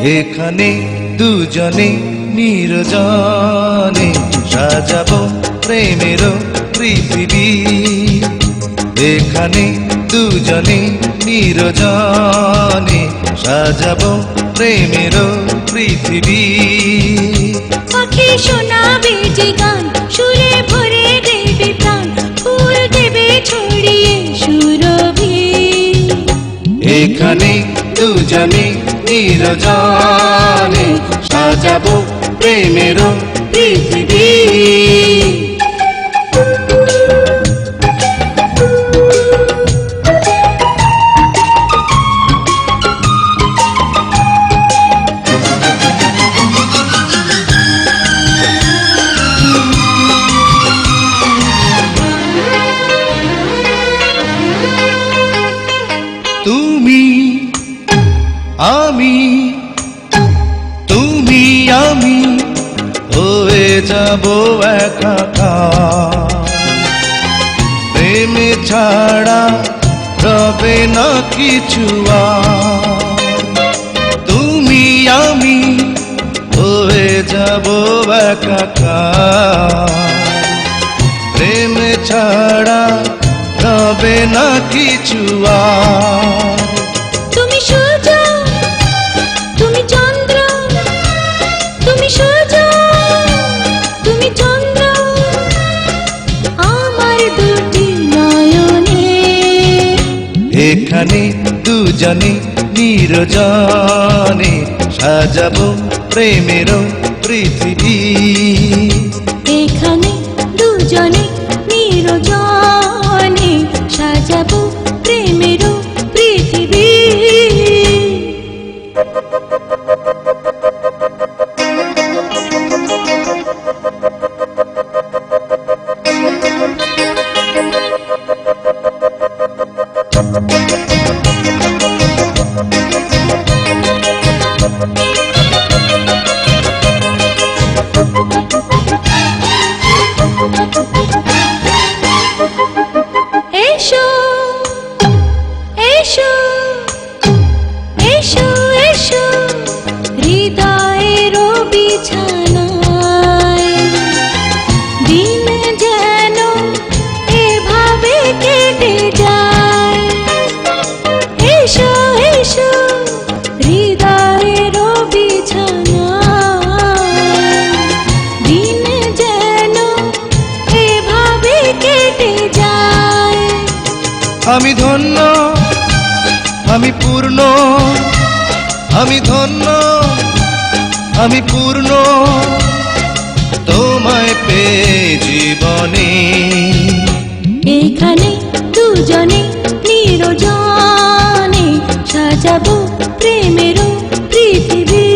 এখানে দুজনে নির্জনে সাজাবো প্রেমের পৃথিবী। এখানে দুজনে নির্জনে সাজাবো প্রেমের পৃথিবী। পাখি শোনাবে যে গান, সুরে ভরে দেবে প্রাণ, ফুল দেবে ছড়িয়ে সুরভি। এখানে দুজনে নির্জনে সাজাবো প্রেমের পৃথিবী। তুমি আমি, তুমি আমি হয়ে যাব একাকার। প্রেমে ছাড়া রবে না কিছু আর। তুমি আমি হয়ে যাব একাকার। প্রেমে ছাড়া রবে না কিছু আর। তুমি সূর্য, তুমি চন্দ্র, তুমি সূর্য, তুমি চন্দ্র, আমার দুটি নয়নে। এখানে দুজনে নির্জনে সাজাবো প্রেমের পৃথিবী। এখানে দুজনে নির্জনে সাজাবো প্রেমের পৃথিবী। এসো এসো এসো এসো হৃদয়ের বিছানায়। দিন যেন এভাবে কেটে যায়। এসো এসো হৃদয়ের বিছানায়। দিন যেন এভাবে কেটে যায়। আমি ধন্য, আমি পূর্ণ, আমি ধন্য, আমি পূর্ণ তোমায় পেয়ে জীবনে। এখানে দুজনে নির্জনে সাজাবো প্রেমের পৃথিবী।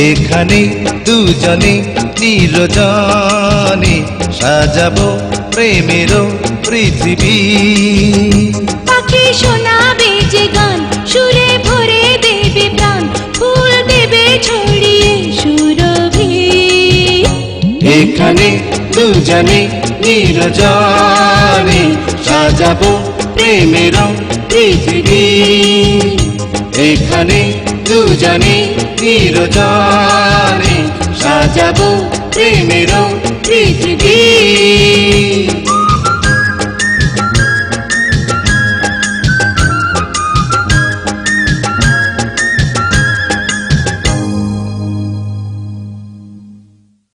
এখানে দুজনে নির্জনে সাজাবো প্রেমের পৃথিবী। পাখি শোনাবে যে গান, সুরে ভরে দেবে প্রাণ, ফুল দেবে ছড়িয়ে সুরভি। এখানে দুজনে নির্জনে সাজাবো প্রেমের পৃথিবী। এখানে দুজনে নির্জনে সাজাবো প্রেমের পৃথিবী।